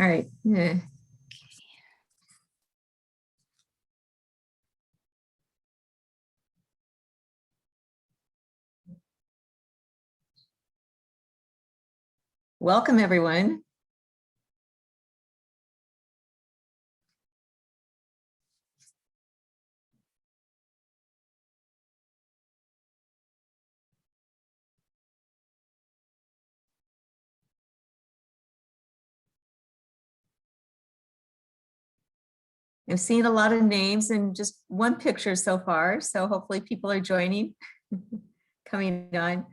All right. Yeah. Welcome, everyone. I've seen a lot of names and just one picture so far, so hopefully people are joining, coming on.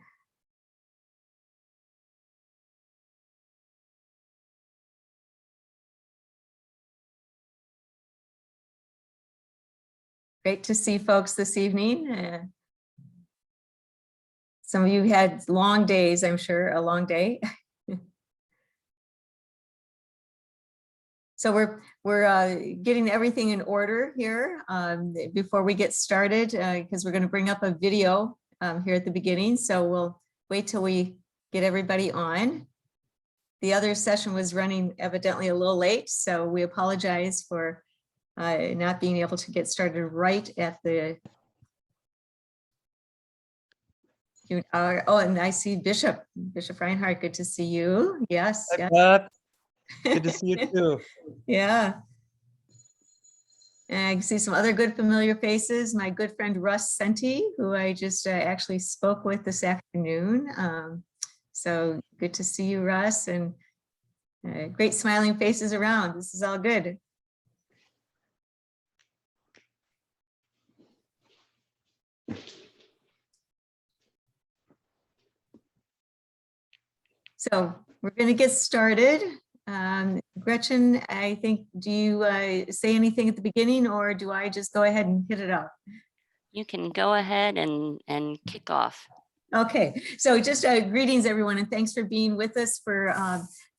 Great to see folks this evening. Some of you had long days, I'm sure, a long day. So we're getting everything in order here before we get started, because we're going to bring up a video here at the beginning. So we'll wait till we get everybody on. The other session was running evidently a little late, so we apologize for not being able to get started right at the. Oh, and I see Bishop Reinhardt. Good to see you. Yes. Hi, Yes. Beth. Good to see you too. Yeah. And I see some other good familiar faces. My good friend Russ Senti, who I just actually spoke with this afternoon. So good to see you, Russ, and great smiling faces around. This is all good. So we're going to get started. Gretchen, I think, do you say anything at the beginning, or do I just go ahead and hit it up? You can go ahead and kick off. Okay, so just greetings, everyone, and thanks for being with us for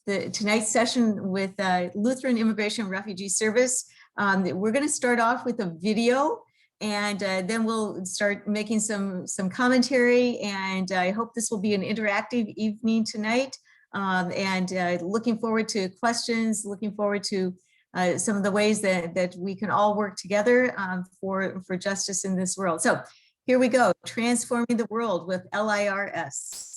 tonight's session with Lutheran Immigration and Refugee Service. We're going to start off with a video, and then we'll start making some commentary, and I hope this will be an interactive evening tonight. Looking forward to questions, looking forward to some of the ways that we can all work together for justice in this world. So here we go, Transforming the World with LIRS.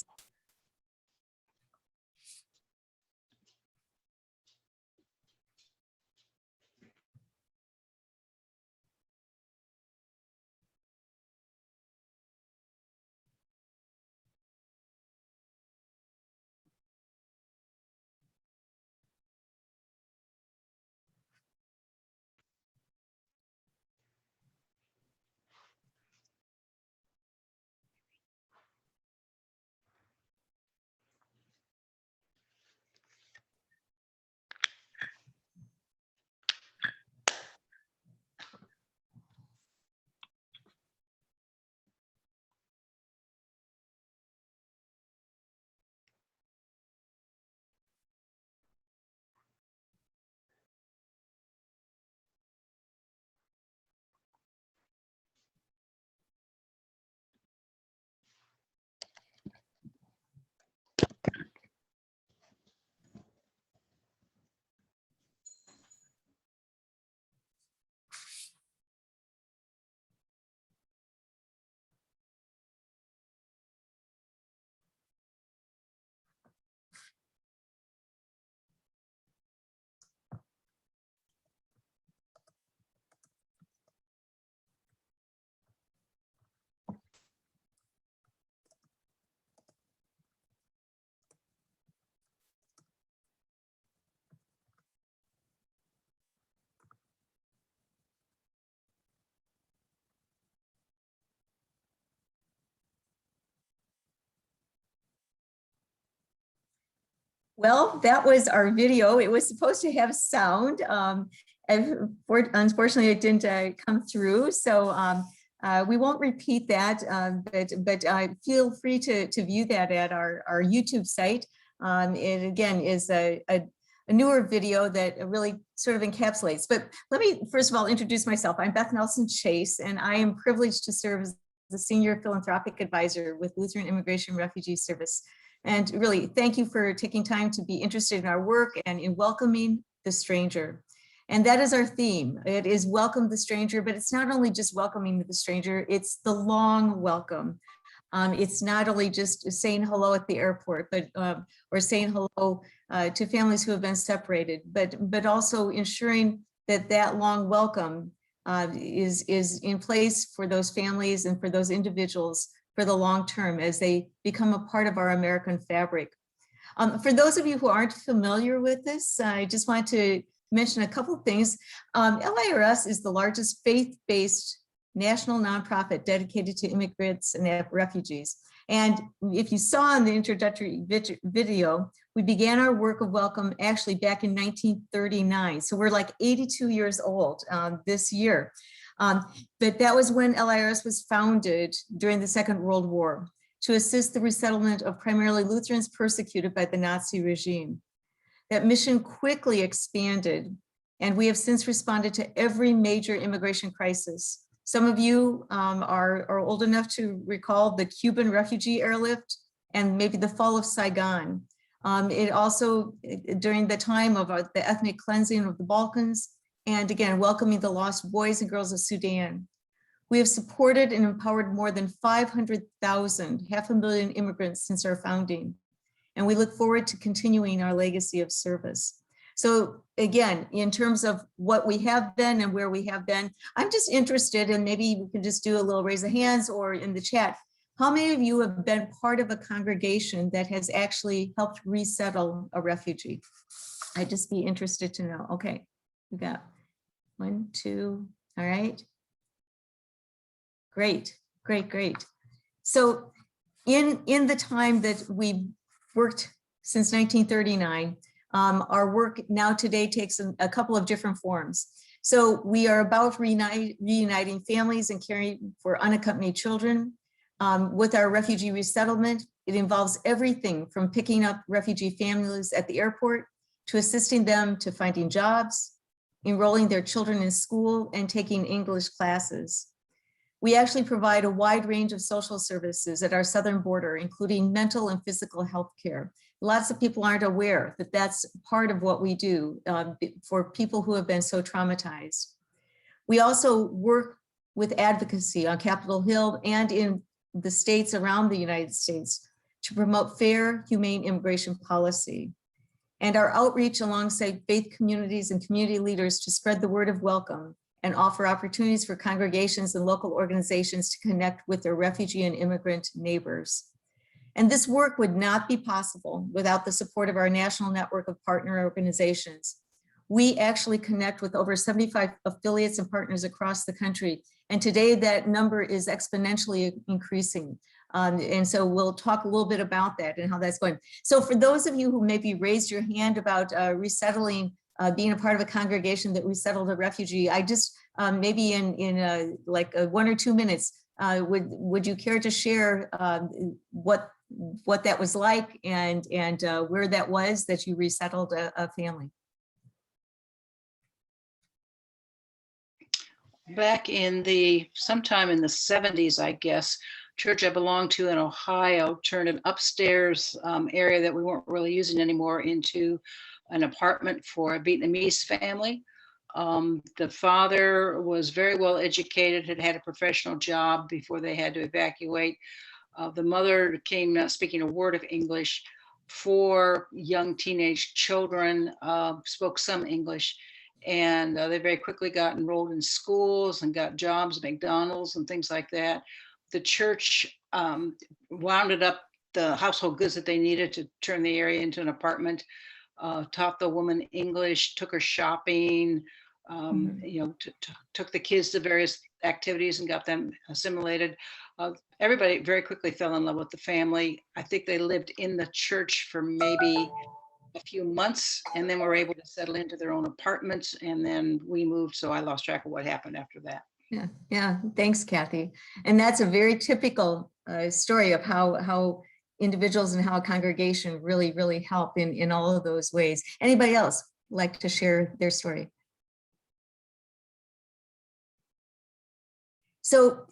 Well, that was our video. It was supposed to have sound. Unfortunately, it didn't come through. So we won't repeat that, but feel free to view that at our YouTube site. It again is a newer video that really sort of encapsulates. But let me first of all introduce myself. I'm Beth Nelson Chase, and I am privileged to serve as the Senior Philanthropic Advisor with Lutheran Immigration Refugee Service. And really, thank you for taking time to be interested in our work and in welcoming the stranger. And that is our theme. It is welcome the stranger, but it's not only just welcoming the stranger, it's the long welcome. It's not only just saying hello at the airport, but or saying hello to families who have been separated, but also ensuring that that long welcome is in place for those families and for those individuals for the long term as they become a part of our American fabric. For those of you who aren't familiar with this, I just want to mention a couple of things. LIRS is the largest faith-based national nonprofit dedicated to immigrants and refugees. And if you saw in the introductory video, we began our work of welcome actually back in 1939. So we're like 82 years old this year. But that was when LIRS was founded during the Second World War to assist the resettlement of primarily Lutherans persecuted by the Nazi regime. That mission quickly expanded, and we have since responded to every major immigration crisis. Some of you are old enough to recall the Cuban refugee airlift and maybe the fall of Saigon. It also, during the time of the ethnic cleansing of the Balkans, and again, welcoming the lost boys and girls of Sudan. We have supported and empowered more than 500,000, 500,000 immigrants since our founding. And we look forward to continuing our legacy of service. So again, in terms of what we have been and where we have been, I'm just interested, and maybe we can just do a little raise of hands or in the chat. How many of you have been part of a congregation that has actually helped resettle a refugee? I'd just be interested to know. Okay, we got 1, 2, all right. Great, great, great. So in the time that we've worked since 1939, our work now today takes a couple of different forms. So we are about reuniting families and caring for unaccompanied children. With our refugee resettlement, it involves everything from picking up refugee families at the airport to assisting them to finding jobs, enrolling their children in school, and taking English classes. We actually provide a wide range of social services at our southern border, including mental and physical health care. Lots of people aren't aware that that's part of what we do for people who have been so traumatized. We also work with advocacy on Capitol Hill and in the states around the United States to promote fair, humane immigration policy. And our outreach alongside faith communities and community leaders to spread the word of welcome and offer opportunities for congregations and local organizations to connect with their refugee and immigrant neighbors. And this work would not be possible without the support of our national network of partner organizations. We actually connect with over 75 affiliates and partners across the country. And today that number is exponentially increasing. And so we'll talk a little bit about that and how that's going. So for those of you who maybe raised your hand about resettling, being a part of a congregation that resettled a refugee, I just maybe in like 1 or 2 minutes, would you care to share what that was like and where that was that you resettled a family? Back in sometime in the 70s, I guess, church I belonged to in Ohio turned an upstairs area that we weren't really using anymore into an apartment for a Vietnamese family. The father was very well educated, had had a professional job before they had to evacuate. The mother came not speaking a word of English. 4 young teenage children spoke some English. And they very quickly got enrolled in schools and got jobs at McDonald's and things like that. The church rounded up the household goods that they needed to turn the area into an apartment, taught the woman English, took her shopping, you know, took the kids to various activities and got them assimilated. Everybody very quickly fell in love with the family. I think they lived in the church for maybe a few months and then were able to settle into their own apartments, and then we moved, so I lost track of what happened after that. Yeah, thanks, Kathy. And that's a very typical story of how individuals and how a congregation really help in all of those ways. Anybody else like to share their story? So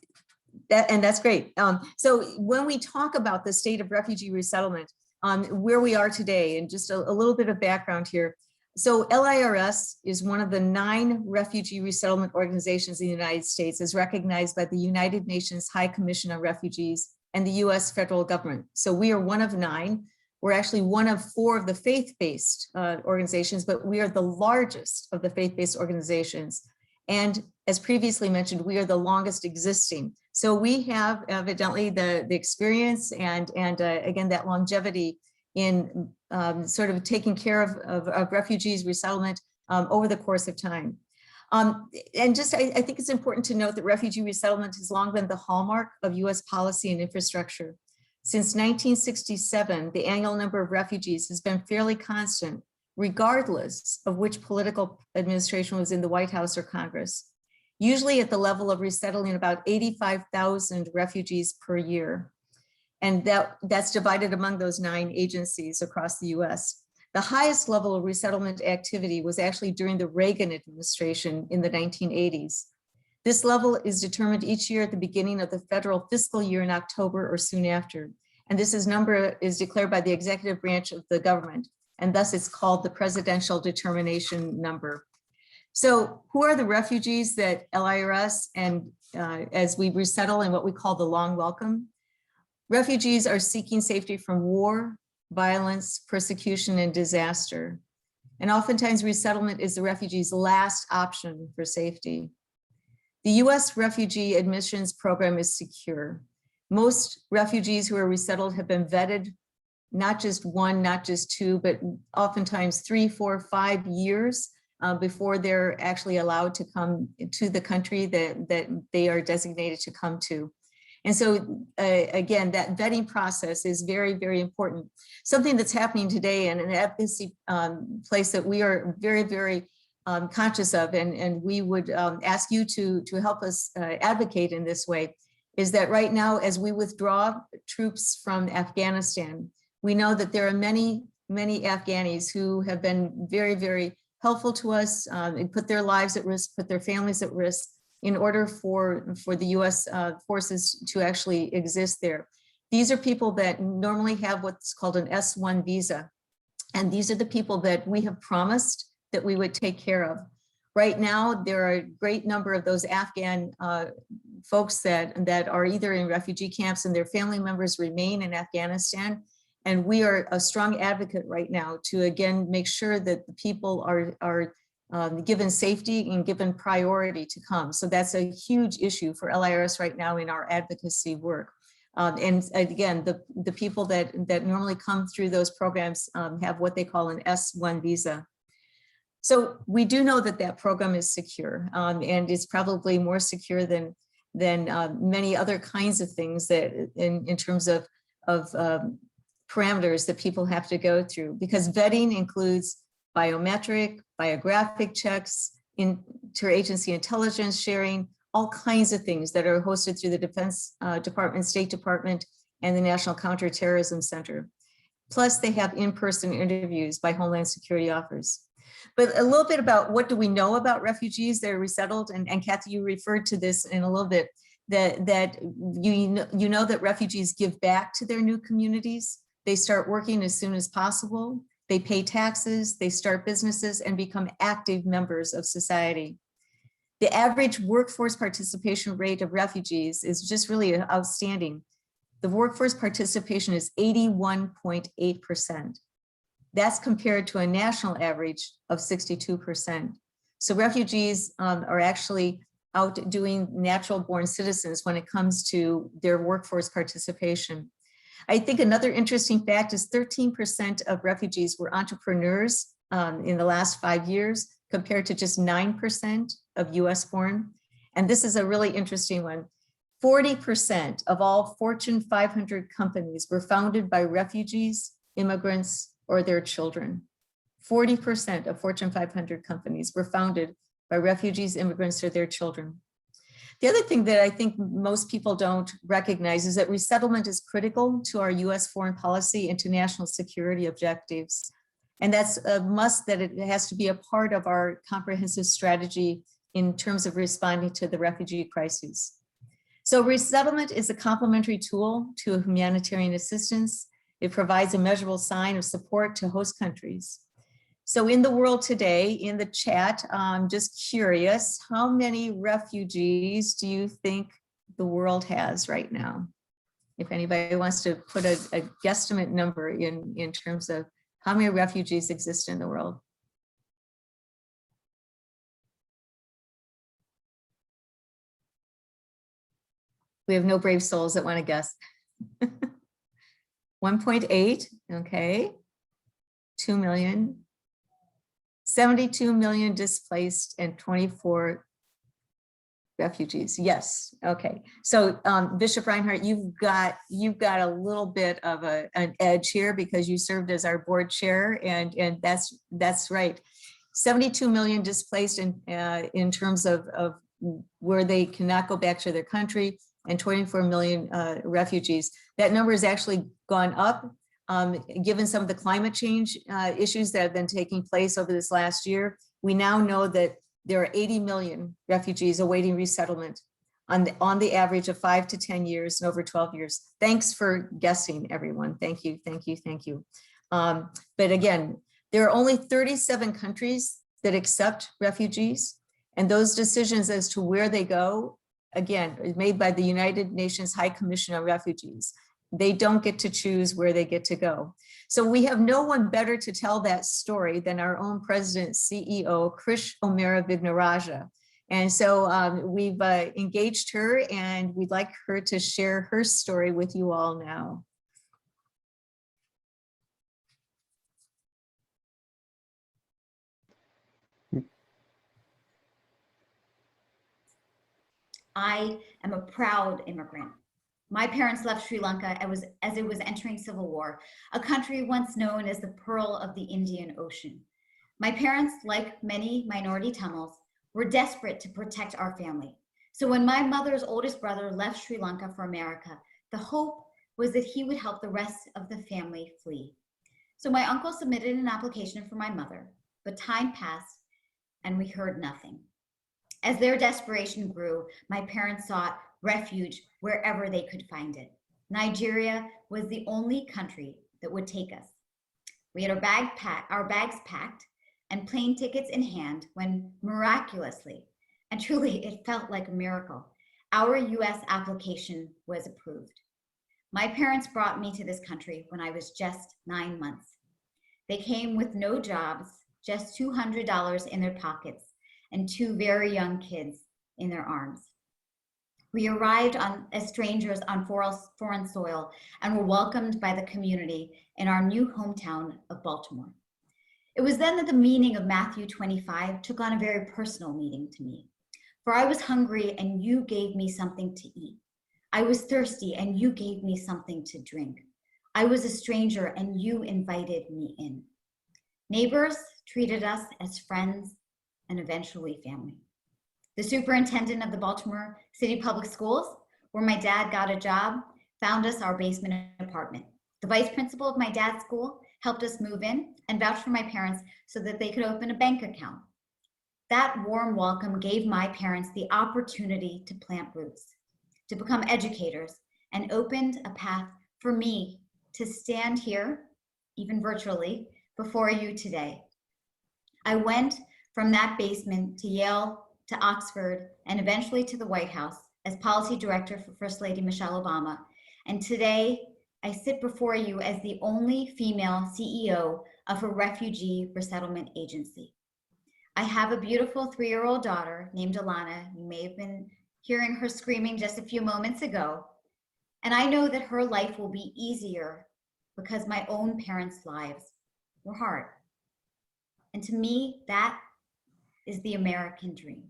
that's great. So when we talk about the state of refugee resettlement, where we are today and just a little bit of background here. So LIRS is one of the 9 refugee resettlement organizations in the United States, as recognized by the United Nations High Commission on Refugees and the US federal government. So we are one of 9. We're actually one of 4 of the faith-based organizations, but we are the largest of the faith-based organizations. And as previously mentioned, we are the longest existing. So we have evidently the experience and again, that longevity in sort of taking care of refugees resettlement over the course of time. And just, I think it's important to note that refugee resettlement has long been the hallmark of US policy and infrastructure. Since 1967, the annual number of refugees has been fairly constant, regardless of which political administration was in the White House or Congress, usually at the level of resettling about 85,000 refugees per year. And that's divided among those 9 agencies across the US. The highest level of resettlement activity was actually during the Reagan administration in the 1980s. This level is determined each year at the beginning of the federal fiscal year in October or soon after. And this number is declared by the executive branch of the government. And thus it's called the presidential determination number. So who are the refugees that LIRS and as we resettle in what we call the long welcome? Refugees are seeking safety from war, violence, persecution, and disaster. And oftentimes resettlement is the refugee's last option for safety. The US refugee admissions program is secure. Most refugees who are resettled have been vetted, not just 1, not just 2, but oftentimes 3, 4, 5 years before they're actually allowed to come to the country that they are designated to come to. And so again, that vetting process is very, very important. Something that's happening today and an advocacy place that we are very, very conscious of, and we would ask you to help us advocate in this way, is that right now, as we withdraw troops from Afghanistan, we know that there are many, many Afghanis who have been very, very helpful to us and put their lives at risk, put their families at risk in order for the US forces to actually exist there. These are people that normally have what's called an S1 visa. And these are the people that we have promised that we would take care of. Right now, there are a great number of those Afghan folks that are either in refugee camps and their family members remain in Afghanistan. And we are a strong advocate right now to, again, make sure that the people are given safety and given priority to come. So that's a huge issue for LIRS right now in our advocacy work. And again, the people that normally come through those programs have what they call an S1 visa. So we do know that that program is secure and it's probably more secure than many other kinds of things that in terms of parameters that people have to go through, because vetting includes biometric, biographic checks, interagency intelligence sharing, all kinds of things that are hosted through the Defense Department, State Department, and the National Counterterrorism Center. Plus they have in-person interviews by Homeland Security officers. But a little bit about what do we know about refugees that are resettled, and Kathy, you referred to this in a little bit, that you know that refugees give back to their new communities. They start working as soon as possible. They pay taxes, they start businesses, and become active members of society. The average workforce participation rate of refugees is just really outstanding. The workforce participation is 81.8%. That's compared to a national average of 62%. So refugees are actually outdoing natural born citizens when it comes to their workforce participation. I think another interesting fact is 13% of refugees were entrepreneurs in the last 5 years, compared to just 9% of US born. And this is a really interesting one. 40% of all Fortune 500 companies were founded by refugees, immigrants, or their children. 40% of Fortune 500 companies were founded by refugees, immigrants, or their children. The other thing that I think most people don't recognize is that resettlement is critical to our US foreign policy and to national security objectives. And that's a must, that it has to be a part of our comprehensive strategy in terms of responding to the refugee crises. So resettlement is a complementary tool to humanitarian assistance. It provides a measurable sign of support to host countries. So in the world today, in the chat, I'm just curious, how many refugees do you think the world has right now? If anybody wants to put a guesstimate number in terms of how many refugees exist in the world. We have no brave souls that want to guess. 1.8, okay. 2 million. 72 million displaced and 24 refugees. Yes. Okay. So Bishop Reinhardt, you've got a little bit of an edge here because you served as our board chair, and that's right. 72 million displaced in terms of where they cannot go back to their country, and 24 million refugees. That number has actually gone up. Given some of the climate change issues that have been taking place over this last year, we now know that there are 80 million refugees awaiting resettlement on the average of 5 to 10 years and over 12 years. Thanks for guessing, everyone. Thank you, thank you, thank you. But again, there are only 37 countries that accept refugees, and those decisions as to where they go, again, is made by the United Nations High Commission on Refugees. They don't get to choose where they get to go. So we have no one better to tell that story than our own president, CEO, Krish O'Meara Vignaraja. And so we've engaged her, and we'd like her to share her story with you all now. I am a proud immigrant. My parents left Sri Lanka as it was entering civil war, a country once known as the Pearl of the Indian Ocean. My parents, like many minority Tamils, were desperate to protect our family. So when my mother's oldest brother left Sri Lanka for America, the hope was that he would help the rest of the family flee. So my uncle submitted an application for my mother, but time passed and we heard nothing. As their desperation grew, my parents sought refuge wherever they could find it. Nigeria was the only country that would take us. We had our bags packed and plane tickets in hand when miraculously, and truly it felt like a miracle, our US application was approved. My parents brought me to this country when I was just 9 months. They came with no jobs, just $200 in their pockets, and 2 very young kids in their arms. We arrived as strangers on foreign soil and were welcomed by the community in our new hometown of Baltimore. It was then that the meaning of Matthew 25 took on a very personal meaning to me. For I was hungry and you gave me something to eat. I was thirsty and you gave me something to drink. I was a stranger and you invited me in. Neighbors treated us as friends and eventually family. The superintendent of the Baltimore City Public Schools, where my dad got a job, found us our basement apartment. The vice principal of my dad's school helped us move in and vouched for my parents so that they could open a bank account. That warm welcome gave my parents the opportunity to plant roots, to become educators, and opened a path for me to stand here, even virtually, before you today. I went from that basement to Yale, to Oxford, and eventually to the White House as policy director for First Lady Michelle Obama. And today, I sit before you as the only female CEO of a refugee resettlement agency. I have a beautiful 3-year-old daughter named Alana. You may have been hearing her screaming just a few moments ago. And I know that her life will be easier because my own parents' lives were hard. And to me, that is the American dream.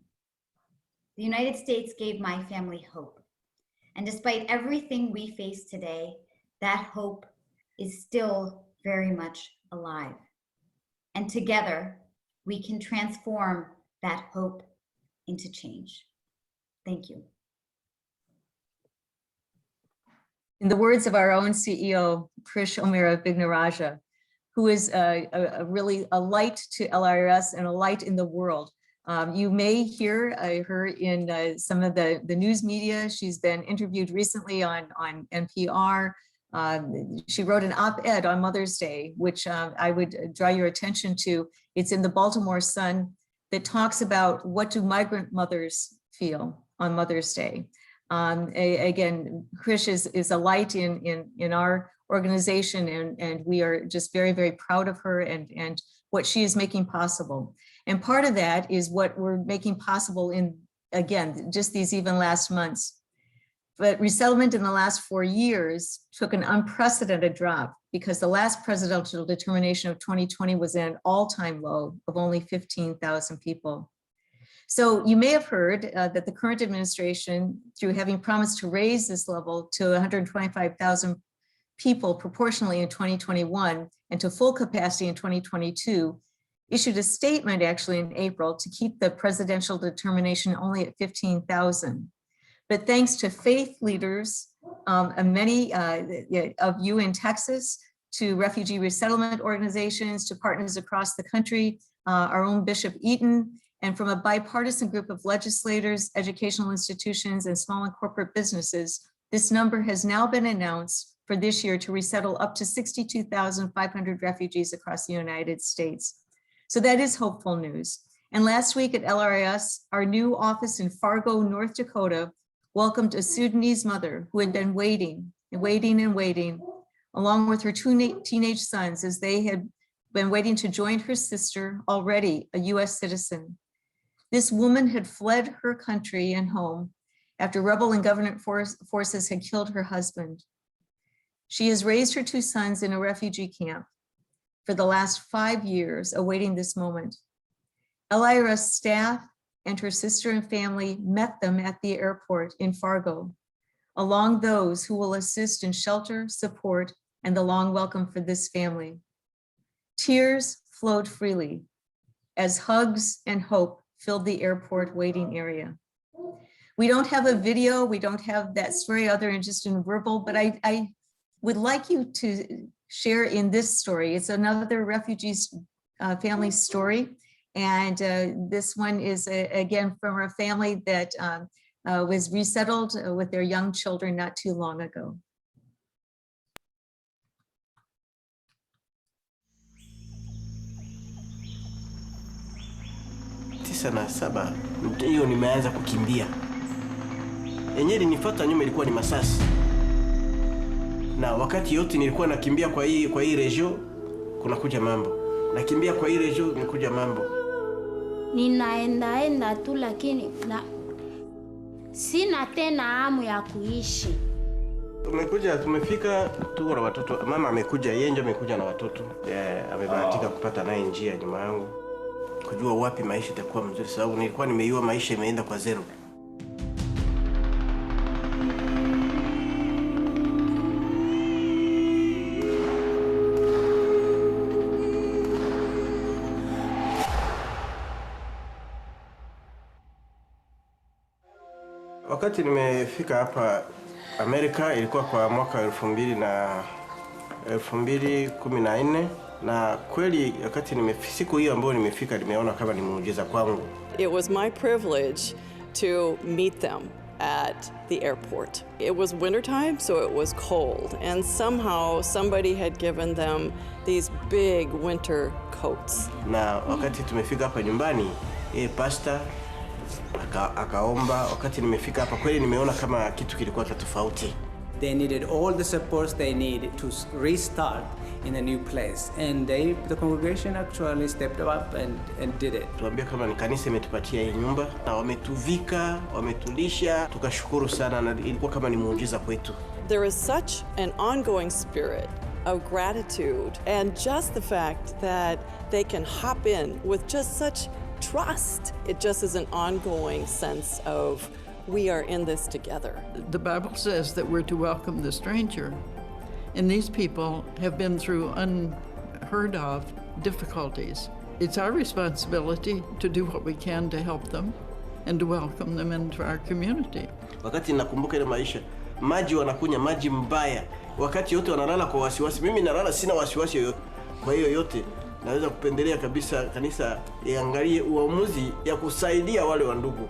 The United States gave my family hope. And despite everything we face today, that hope is still very much alive. And together, we can transform that hope into change. Thank you. In the words of our own CEO, Krish O'Meara Vignaraja, who is really a light to LIRS and a light in the world. You may hear her in some of the news media. She's been interviewed recently on NPR. She wrote an op-ed on Mother's Day, which I would draw your attention to. It's in the Baltimore Sun, that talks about what do migrant mothers feel on Mother's Day. Again, Krish is a light in our organization, and we are just very, very proud of her and what she is making possible. And part of that is what we're making possible in, again, just these even last months. But resettlement in the last 4 years took an unprecedented drop, because the last presidential determination of 2020 was at an all-time low of only 15,000 people. So you may have heard that the current administration, through having promised to raise this level to 125,000 people proportionally in 2021 and to full capacity in 2022, issued a statement actually in April to keep the presidential determination only at 15,000. But thanks to faith leaders, and many of you in Texas, to refugee resettlement organizations, to partners across the country, our own Bishop Eaton, and from a bipartisan group of legislators, educational institutions, and small and corporate businesses, this number has now been announced for this year to resettle up to 62,500 refugees across the United States. So that is hopeful news. And last week at LIRS, our new office in Fargo, North Dakota, welcomed a Sudanese mother who had been waiting, along with her two teenage sons, as they had been waiting to join her sister, already a US citizen. This woman had fled her country and home after rebel and government forces had killed her husband. She has raised her two sons in a refugee camp for the last 5 years, awaiting this moment. LIRS staff and her sister and family met them at the airport in Fargo, along those who will assist in shelter, support, and the long welcome for this family. Tears flowed freely as hugs and hope filled the airport waiting area. We don't have a video, we don't have that story other than just in verbal, but I would like you to share in this story. It's another refugee's family story. And this one is, again, from a family that was resettled with their young children not too long ago. Tisa na saba, hiyo nimeanza kukimbia. Yenyewe ilinifuata nyuma ilikuwa ni masasi. Na wakati yote nilikuwa nakimbia kwa hii region, kunakuja mambo. Nakimbia kwa hii region, kunakuja mambo. Ninaenda tu, lakini sina tena hamu ya kuishi. Tumefika tuko na watoto. Mama amekuja, yeye ndio amekuja na watoto. Amebahatika kupata naye njia nyuma yangu. Kujua wapi maisha itakuwa mzuri, sababu nilikuwa nimeiua maisha imeenda kwa zero. Wakati nimefika hapa Amerika ilikuwa kwa mwaka 2014, na kweli wakati siku hiyo ambayo nimefika nimeona kama ni muujiza kwangu. It was my privilege to meet them at the airport. It was wintertime, so it was cold, and somehow somebody had given them these big winter coats. Na wakati tumefika hapa nyumbani, pastor akaomba. Wakati nimefika hapa kweli nimeona kama kitu kilikuwa tofauti. They needed all the supports they need to restart in a new place, and the congregation actually stepped up and did it. Tuambia kama ni kanisa imetupatia hii nyumba na wametuvika, wametulisha, tukashukuru sana, na ilikuwa kama ni muujiza kwetu. There is such an ongoing spirit of gratitude, and just the fact that they can hop in with just such trust. It just is an ongoing sense of we are in this together. The Bible says that we're to welcome the stranger, and these people have been through unheard of difficulties. It's our responsibility to do what we can to help them and to welcome them into our community. Wakati nakumbuka ile maisha, maji wanakunya maji mbaya, wakati yote wanalala kwa wasiwasi. Mimi nalala sina wasiwasi yoyote. Kwa hiyo yote naweza kupendelea kabisa kanisa iangalie uamuzi ya kusaidia wale wa ndugu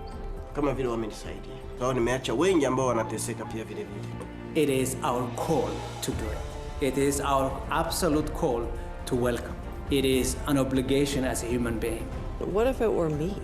kama vile wamenisaidia. Kwa hiyo nimeacha wengi ambao wanateseka pia vile vile. It is our call to do it. It is our absolute call to welcome. It is an obligation as a human being. What if it were me?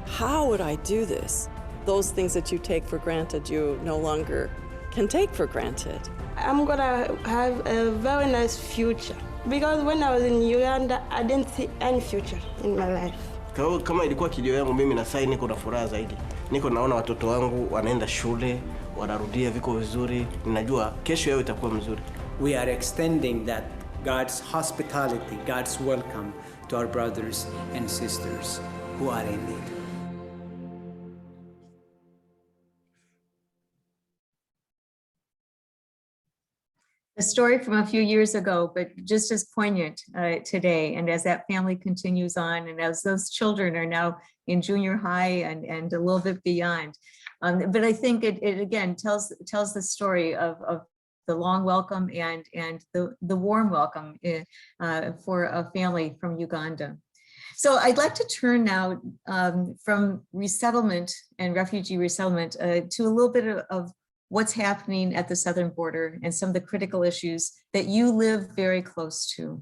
How would I do this? Those things that you take for granted, you no longer can take for granted. I'm gonna have a very nice future because when I was in Uganda, I didn't see any future in my life. Kama ilikuwa kilio yangu mimi na sasa niko na furaha zaidi. Niko naona watoto wangu wanaenda shule, wanarudia viko vizuri. Ninajua kesho yao itakuwa mzuri. We are extending that God's hospitality, God's welcome to our brothers and sisters who are in need. A story from a few years ago, but just as poignant today. And as that family continues on, and as those children are now in junior high and a little bit beyond. But I think it again tells the story of the long welcome and the warm welcome for a family from Uganda. So I'd like to turn now from resettlement and refugee resettlement to a little bit of what's happening at the southern border and some of the critical issues that you live very close to.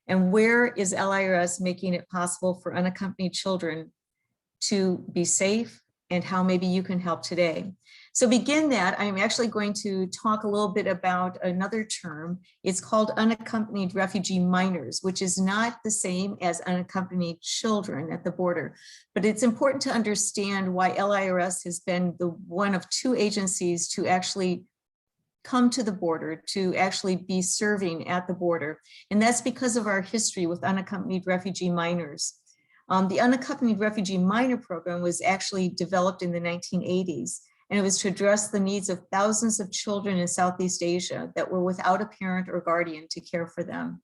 And where is LIRS making it possible for unaccompanied children to be safe, and how maybe you can help today? So begin that, I'm actually going to talk a little bit about another term. It's called unaccompanied refugee minors, which is not the same as unaccompanied children at the border. But it's important to understand why LIRS has been the one of two agencies to actually come to the border, to actually be serving at the border. And that's because of our history with unaccompanied refugee minors. The unaccompanied refugee minor program was actually developed in the 1980s. And it was to address the needs of thousands of children in Southeast Asia that were without a parent or guardian to care for them.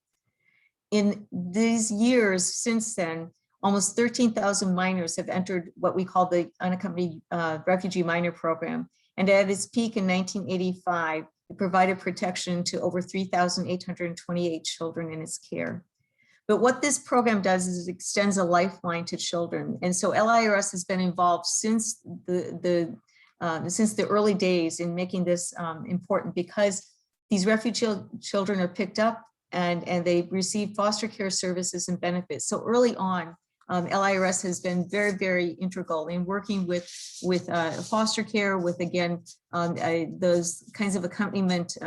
In these years since then, almost 13,000 minors have entered what we call the unaccompanied refugee minor program. And at its peak in 1985, it provided protection to over 3,828 children in its care. But what this program does is it extends a lifeline to children. And so LIRS has been involved since the early days in making this important, because these refugee children are picked up and they receive foster care services and benefits. So early on, LIRS has been very, very integral in working with foster care, with, again, those kinds of accompaniment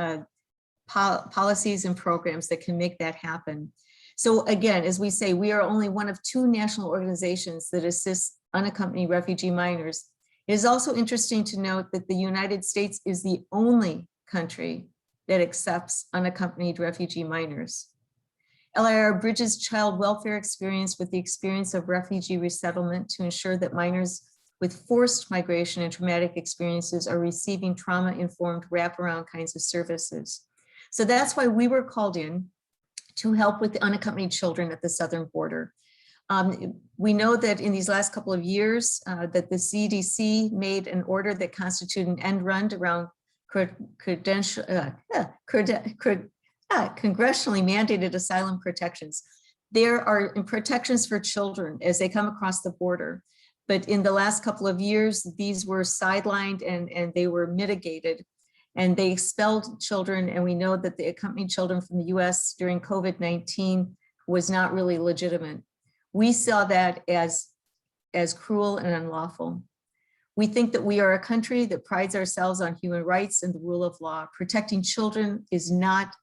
policies and programs that can make that happen. So again, as we say, we are only one of two national organizations that assist unaccompanied refugee minors. It is also interesting to note that the United States is the only country that accepts unaccompanied refugee minors. LIR bridges child welfare experience with the experience of refugee resettlement to ensure that minors with forced migration and traumatic experiences are receiving trauma-informed wraparound kinds of services. So that's why we were called in to help with the unaccompanied children at the southern border. We know that in these last couple of years that the CDC made an order that constituted an end run around congressionally mandated asylum protections. There are protections for children as they come across the border. But in the last couple of years, these were sidelined and they were mitigated. And they expelled children, and we know that the accompanied children from the US during COVID-19 was not really legitimate. We saw that as cruel and unlawful. We think that we are a country that prides ourselves on human rights and the rule of law. Protecting children is not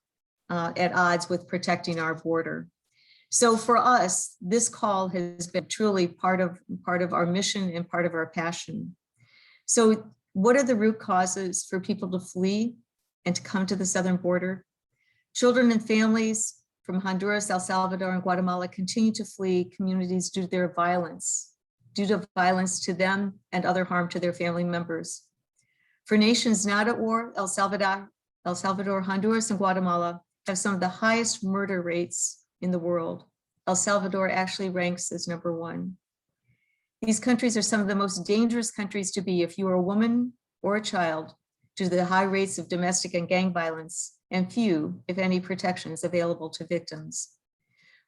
at odds with protecting our border. So for us, this call has been truly part of our mission and part of our passion. So what are the root causes for people to flee and to come to the southern border? Children and families from Honduras, El Salvador, and Guatemala continue to flee communities due to violence to them and other harm to their family members. For nations not at war, El Salvador, Honduras, and Guatemala have some of the highest murder rates in the world. El Salvador actually ranks as #1. These countries are some of the most dangerous countries to be if you are a woman or a child, due to the high rates of domestic and gang violence, and few, if any, protections available to victims.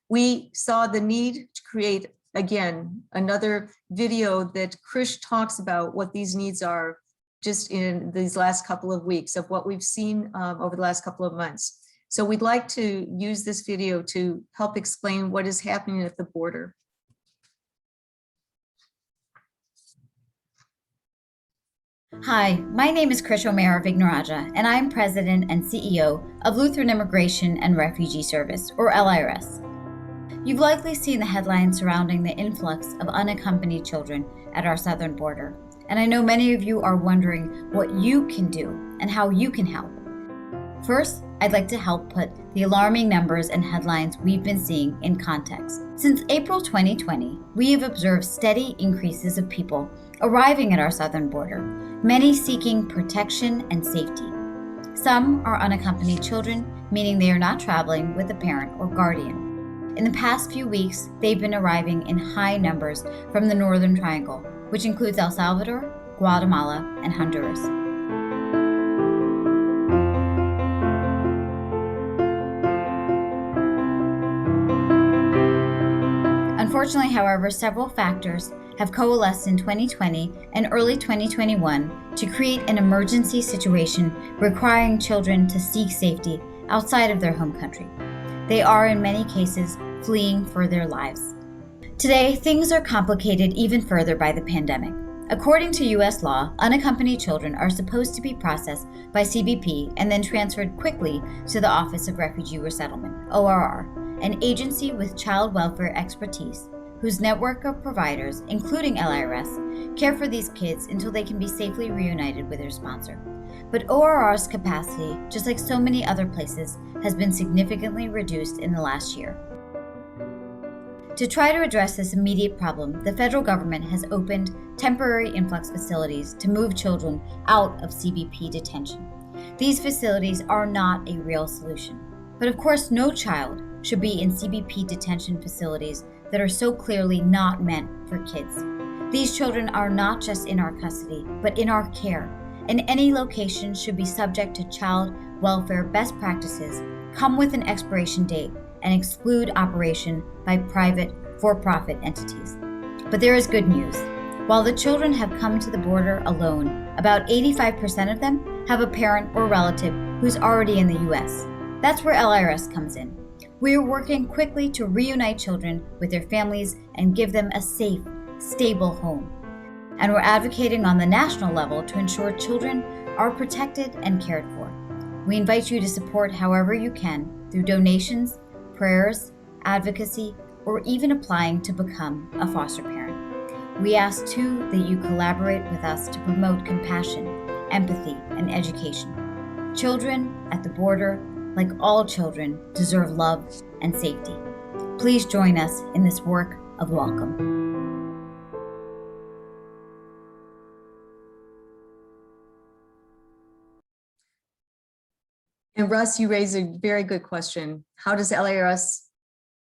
We saw the need to create, again, another video that Krish talks about what these needs are just in these last couple of weeks of what we've seen over the last couple of months. So we'd like to use this video to help explain what is happening at the border. Hi, my name is Krish O'Mara Vignaraja, and I'm President and CEO of Lutheran Immigration and Refugee Service, or LIRS. You've likely seen the headlines surrounding the influx of unaccompanied children at our southern border, and I know many of you are wondering what you can do and how you can help. First, I'd like to help put the alarming numbers and headlines we've been seeing in context. Since April 2020, we have observed steady increases of people arriving at our southern border, many seeking protection and safety. Some are unaccompanied children, meaning they are not traveling with a parent or guardian. In the past few weeks, they've been arriving in high numbers from the Northern Triangle, which includes El Salvador, Guatemala, and Honduras. Unfortunately, however, several factors have coalesced in 2020 and early 2021 to create an emergency situation requiring children to seek safety outside of their home country. They are, in many cases, fleeing for their lives. Today, things are complicated even further by the pandemic. According to U.S. law, unaccompanied children are supposed to be processed by CBP and then transferred quickly to the Office of Refugee Resettlement, ORR, an agency with child welfare expertise whose network of providers, including LIRS, care for these kids until they can be safely reunited with their sponsor. But ORR's capacity, just like so many other places, has been significantly reduced in the last year. To try to address this immediate problem, the federal government has opened temporary influx facilities to move children out of CBP detention. These facilities are not a real solution. But of course, no child should be in CBP detention facilities that are so clearly not meant for kids. These children are not just in our custody, but in our care, and any location should be subject to child welfare best practices, come with an expiration date, and exclude operation by private for-profit entities. But there is good news. While the children have come to the border alone, about 85% of them have a parent or relative who's already in the U.S. That's where LIRS comes in. We are working quickly to reunite children with their families and give them a safe, stable home. And we're advocating on the national level to ensure children are protected and cared for. We invite you to support however you can through donations, prayers, advocacy, or even applying to become a foster parent. We ask too that you collaborate with us to promote compassion, empathy, and education. Children at the border, like all children, deserve love and safety. Please join us in this work of welcome. And Russ, you raise a very good question. How does LIRS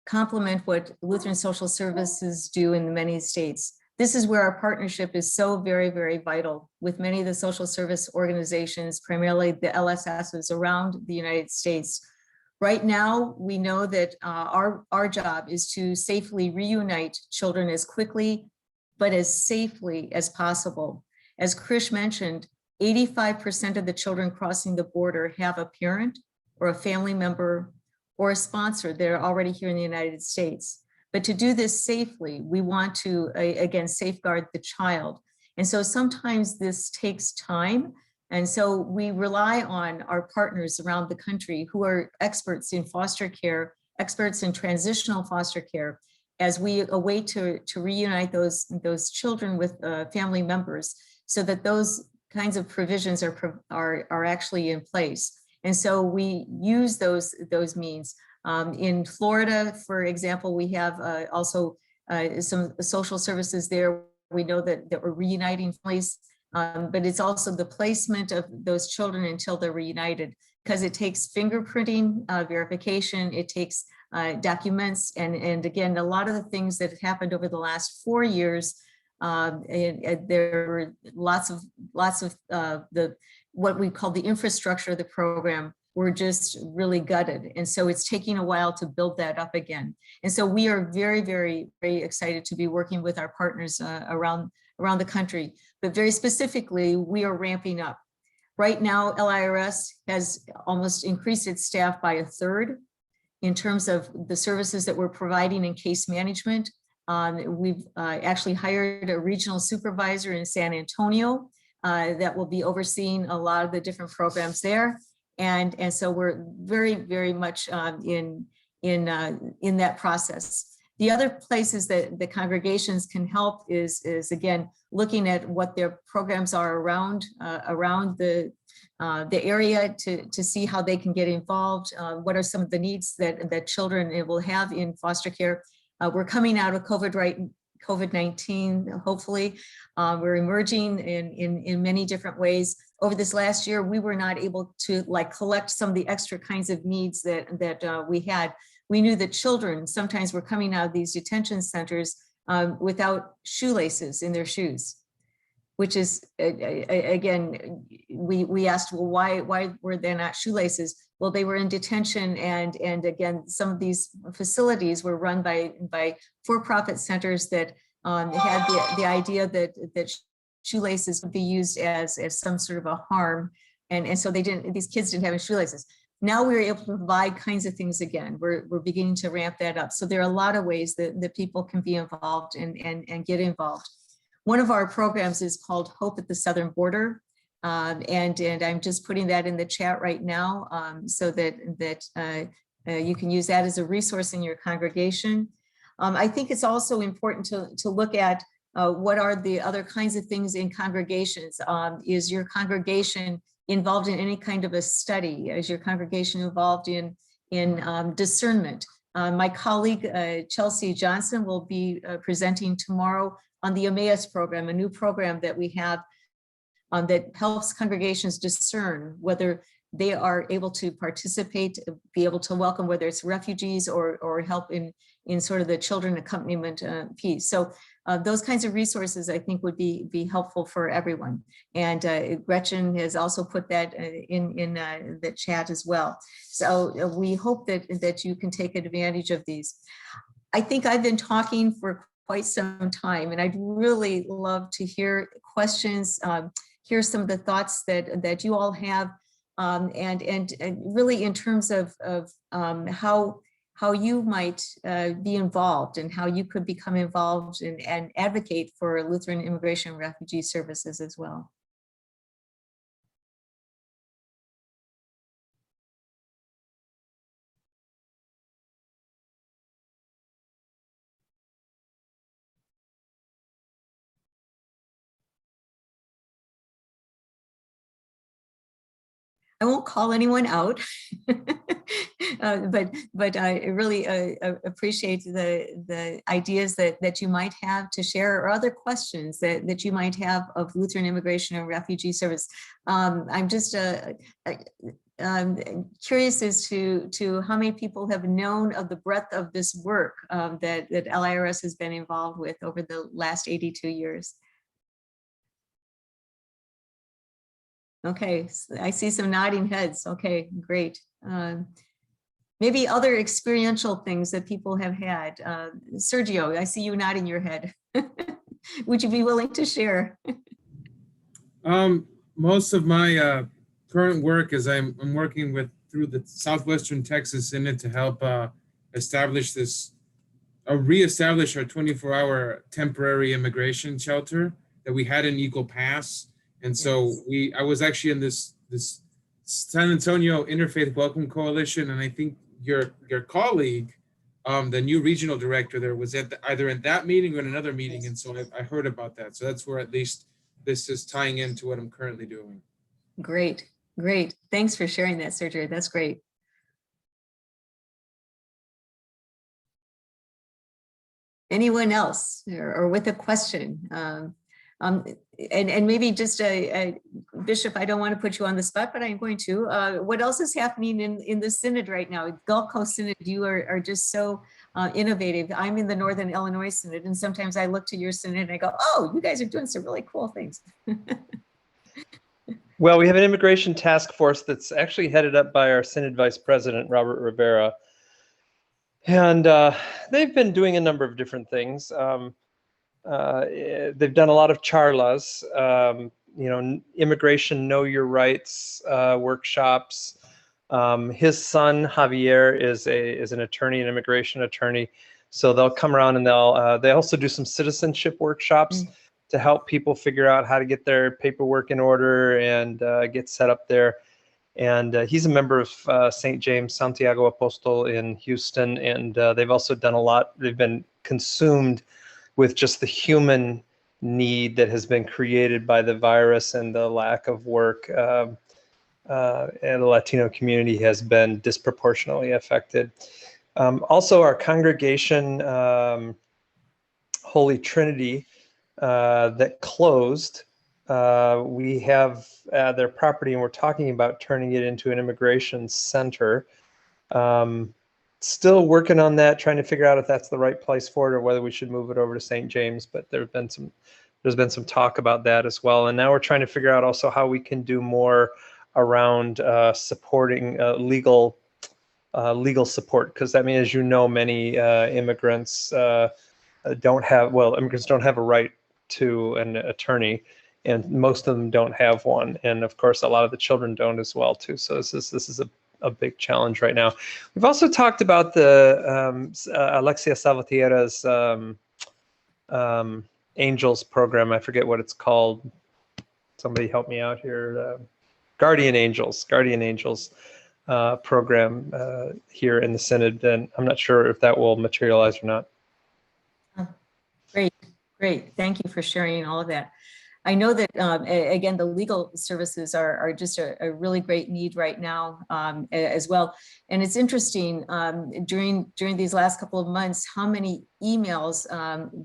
complement what Lutheran Social Services do in many states? This is where our partnership is so very, very vital with many of the social service organizations, primarily the LSSs around the United States. Right now, we know that our job is to safely reunite children as quickly, but as safely as possible. As Krish mentioned, 85% of the children crossing the border have a parent or a family member or a sponsor. They're already here in the United States. But to do this safely, we want to, again, safeguard the child. And so sometimes this takes time. And so we rely on our partners around the country who are experts in foster care, experts in transitional foster care, as we await to reunite those children with family members so that those kinds of provisions are actually in place. And so we use those means. In Florida, for example, we have also some social services there. We know that we're reuniting families, but it's also the placement of those children until they're reunited, because it takes fingerprinting verification, it takes documents, and again, a lot of the things that have happened over the last 4 years, there were lots of the what we call the infrastructure of the program were just really gutted. And so it's taking a while to build that up again. And so we are very, very, very excited to be working with our partners around around the country. But very specifically, we are ramping up. Right now, LIRS has almost increased its staff by 1/3 in terms of the services that we're providing in case management. We've actually hired a regional supervisor in San Antonio that will be overseeing a lot of the different programs there. And so we're very, very much in that process. The other places that the congregations can help is again, looking at what their programs are around the area to see how they can get involved. What are some of the needs that children will have in foster care? We're coming out of COVID-19, hopefully. We're emerging in many different ways. Over this last year, we were not able to collect some of the extra kinds of needs that we had. We knew that children sometimes were coming out of these detention centers without shoelaces in their shoes, which is, again, we asked, well, why were there not shoelaces? Well, they were in detention, and again, some of these facilities were run by for-profit centers that had the idea that shoelaces would be used as some sort of a harm, and so these kids didn't have any shoelaces. Now we're able to provide kinds of things again. We're beginning to ramp that up. So there are a lot of ways that people can be involved and get involved. One of our programs is called Hope at the Southern Border. And I'm just putting that in the chat right now so that you can use that as a resource in your congregation. I think it's also important to look at what are the other kinds of things in congregations. Is your congregation involved in any kind of a study? Is your congregation involved in discernment? My colleague, Chelsea Johnson, will be presenting tomorrow on the Emmaus program, a new program that we have that helps congregations discern whether they are able to participate, be able to welcome, whether it's refugees or help in sort of the children accompaniment piece. So those kinds of resources I think would be helpful for everyone. And Gretchen has also put that in the chat as well. So we hope that you can take advantage of these. I think I've been talking for quite some time, and I'd really love to hear questions, hear some of the thoughts that you all have, and really in terms of how you might be involved and how you could become involved and advocate for Lutheran Immigration and Refugee Services as well. I won't call anyone out, but I really appreciate the ideas that you might have to share, or other questions that you might have of Lutheran Immigration and Refugee Service. I'm just curious as to how many people have known of the breadth of this work that LIRS has been involved with over the last 82 years. Okay, I see some nodding heads. Okay, great. Maybe other experiential things that people have had. Sergio, I see you nodding your head. Would you be willing to share? Most of my current work is I'm working through the Southwestern Texas Synod to help reestablish our 24-hour temporary immigration shelter that we had in Eagle Pass. And so I was actually in this San Antonio Interfaith Welcome Coalition, and I think your colleague, the new regional director there, was at either in that meeting or in another meeting, and so I heard about that. So that's where at least this is tying into what I'm currently doing. Great, great. Thanks for sharing that, Sergio. That's great. Anyone else or with a question? And maybe just Bishop, I don't want to put you on the spot, but I'm going to. What else is happening in the Synod right now? Gulf Coast Synod, you are just so innovative. I'm in the Northern Illinois Synod, and sometimes I look to your Synod and I go, oh, you guys are doing some really cool things. Well, we have an immigration task force that's actually headed up by our Synod Vice President, Robert Rivera. And they've been doing a number of different things. they've done a lot of charlas, immigration know your rights workshops. His son Javier is an attorney, an immigration attorney, so they'll come around and they also do some citizenship workshops to help people figure out how to get their paperwork in order and get set up there. And he's a member of St. James Santiago Apostol in Houston, and they've also done a lot. They've been consumed with just the human need that has been created by the virus and the lack of work. And the Latino community has been disproportionately affected. Also, our congregation, Holy Trinity, that closed, we have their property, and we're talking about turning it into an immigration center. Still working on that, trying to figure out if that's the right place for it or whether we should move it over to St. James. But there's been some talk about that as well. And now we're trying to figure out also how we can do more around supporting legal support, because I mean, as you know, many immigrants don't have a right to an attorney, and most of them don't have one, and of course a lot of the children don't as well too. So this is a big challenge right now. We've also talked about the Alexia Salvatierra's Angels program. I forget what it's called. Somebody help me out here. Guardian Angels program here in the Synod, and I'm not sure if that will materialize or not. Great. Thank you for sharing all of that. I know that, again, the legal services are just a really great need right now as well. And it's interesting during these last couple of months, how many emails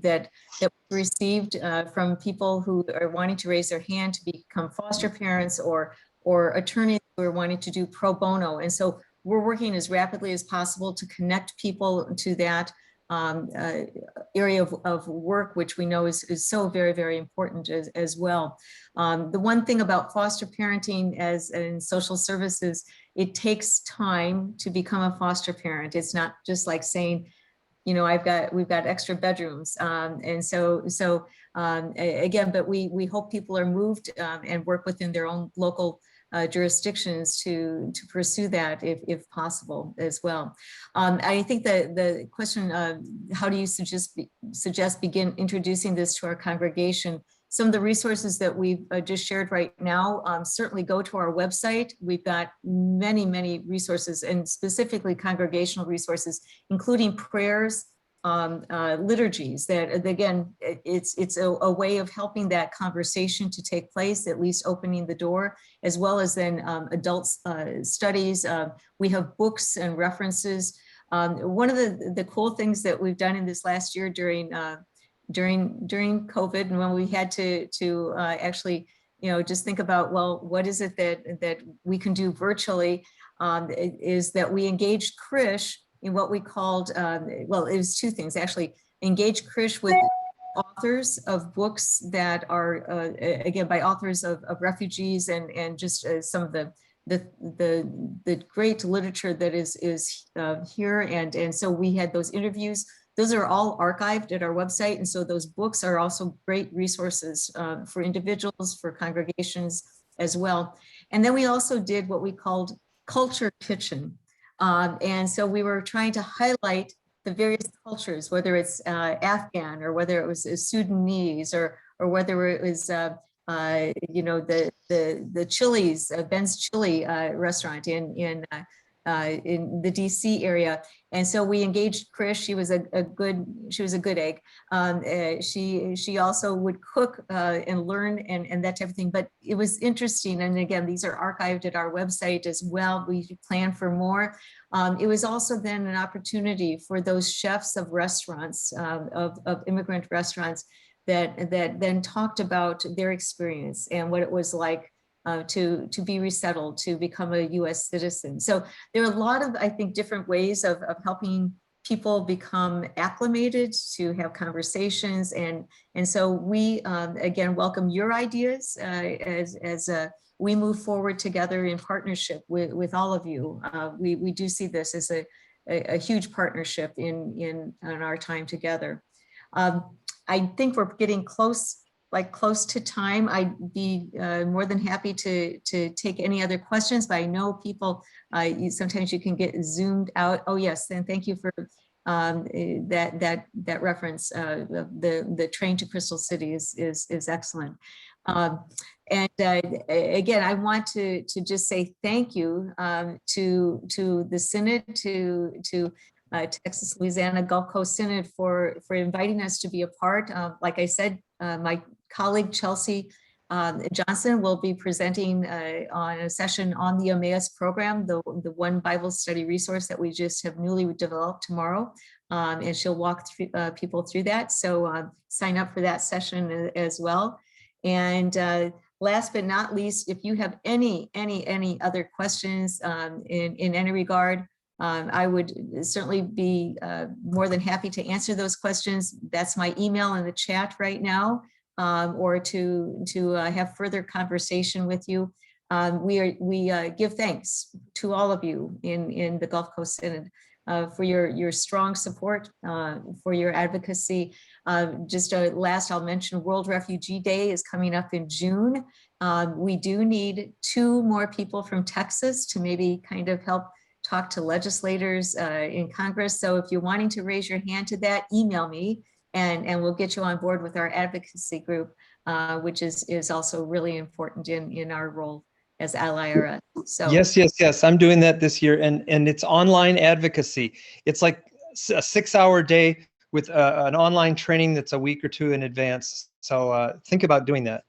that we received from people who are wanting to raise their hand to become foster parents or attorneys who are wanting to do pro bono. And so we're working as rapidly as possible to connect people to that area of work, which we know is so very, very important as well. The one thing about foster parenting as in social services, it takes time to become a foster parent. It's not just like saying, we've got extra bedrooms. And so again, but we hope people are moved and work within their own local jurisdictions to pursue that if possible as well. I think the question, how do you suggest begin introducing this to our congregation? Some of the resources that we've just shared right now, certainly go to our website. We've got many, many resources, and specifically congregational resources, including prayers, liturgies that, again, it's a way of helping that conversation to take place, at least opening the door, as well as then adult studies. We have books and references. One of the cool things that we've done in this last year during COVID, and when we had to actually, just think about, well, what is it that we can do virtually, is that we engaged Krish in what we called, well, it was two things actually. Engage Krish with authors of books that are, again, by authors of refugees and just some of the great literature that is here. And so we had those interviews. Those are all archived at our website. And so those books are also great resources for individuals, for congregations as well. And then we also did what we called Culture Kitchen. And so we were trying to highlight the various cultures, whether it's Afghan or whether it was Sudanese or whether it was the Chili's, Ben's Chili restaurant in the DC area. And so we engaged Krish. She was a good egg. She also would cook and learn and that type of thing. But it was interesting. And again, these are archived at our website as well. We plan for more. It was also then an opportunity for those chefs of restaurants, of immigrant restaurants, that then talked about their experience and what it was like to be resettled, to become a US citizen. So there are a lot of, I think, different ways of helping people become acclimated, to have conversations. And so we, again, welcome your ideas as we move forward together in partnership with all of you. We do see this as a huge partnership in our time together. I think we're getting close to time. I'd be more than happy to take any other questions, but I know people, sometimes you can get zoomed out. Oh yes, and thank you for that reference. The train to Crystal City is excellent. And again, I want to just say thank you to the Synod, to Texas-Louisiana Gulf Coast Synod for inviting us to be a part. Like I said, my colleague Chelsea Johnson will be presenting on a session on the Emmaus program, the one Bible study resource that we just have newly developed tomorrow. And she'll walk people through that. So sign up for that session as well. And last but not least, if you have any other questions in any regard, I would certainly be more than happy to answer those questions. That's my email in the chat right now, or to have further conversation with you. We give thanks to all of you in the Gulf Coast Synod for your strong support, for your advocacy. Just last, I'll mention World Refugee Day is coming up in June. We do need 2 more people from Texas to maybe kind of help talk to legislators in Congress. So if you're wanting to raise your hand to that, email me and we'll get you on board with our advocacy group, which is also really important in our role as LIRS. So Yes. I'm doing that this year, and it's online advocacy. It's like a 6-hour day with an online training that's a week or 2 in advance. So think about doing that.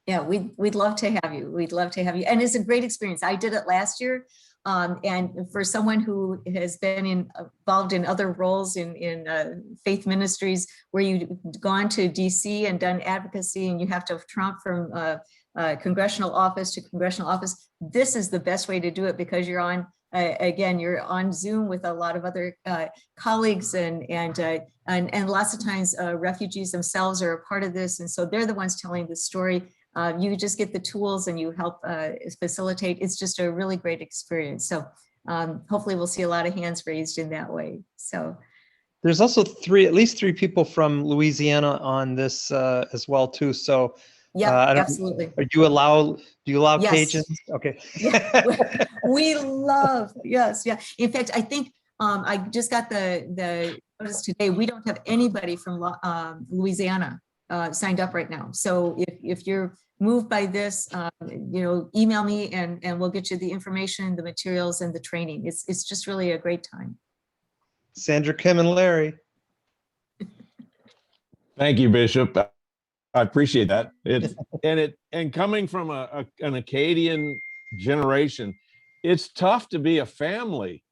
Yeah, we'd love to have you. We'd love to have you. And it's a great experience. I did it last year. And for someone who has been involved in other roles in faith ministries, where you've gone to DC and done advocacy and you have to tromp from congressional office to congressional office, this is the best way to do it, because you're on, again, you're on Zoom with a lot of other colleagues, and lots of times refugees themselves are a part of this. And so they're the ones telling the story. You just get the tools and you help facilitate. It's just a really great experience. So hopefully we'll see a lot of hands raised in that way. So there's also at least three people from Louisiana on this as well too. So yeah, absolutely. Do you allow Yes. Cajuns? Okay. Yeah. We love, yes, yeah. In fact, I think I just got the notice today. We don't have anybody from Louisiana signed up right now. So if you're moved by this, email me and we'll get you the information, the materials, and the training. It's just really a great time. Sandra, Kim, and Larry. Thank you, Bishop. I appreciate that. And coming from an Acadian generation, it's tough to be a family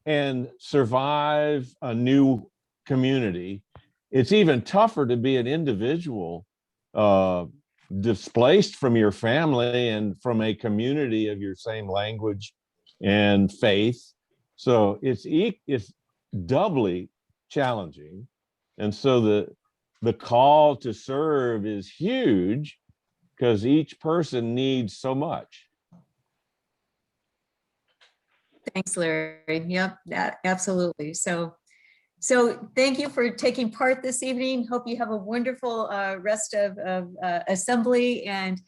and survive a new community. It's even tougher to be an individual, displaced from your family and from a community of your same language and faith. So it's doubly challenging. And so the call to serve is huge, because each person needs so much. Thanks, Larry. Yep, absolutely. So thank you for taking part this evening. Hope you have a wonderful rest of assembly, and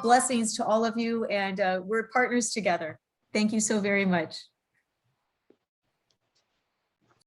blessings to all of you. And we're partners together. Thank you so very much.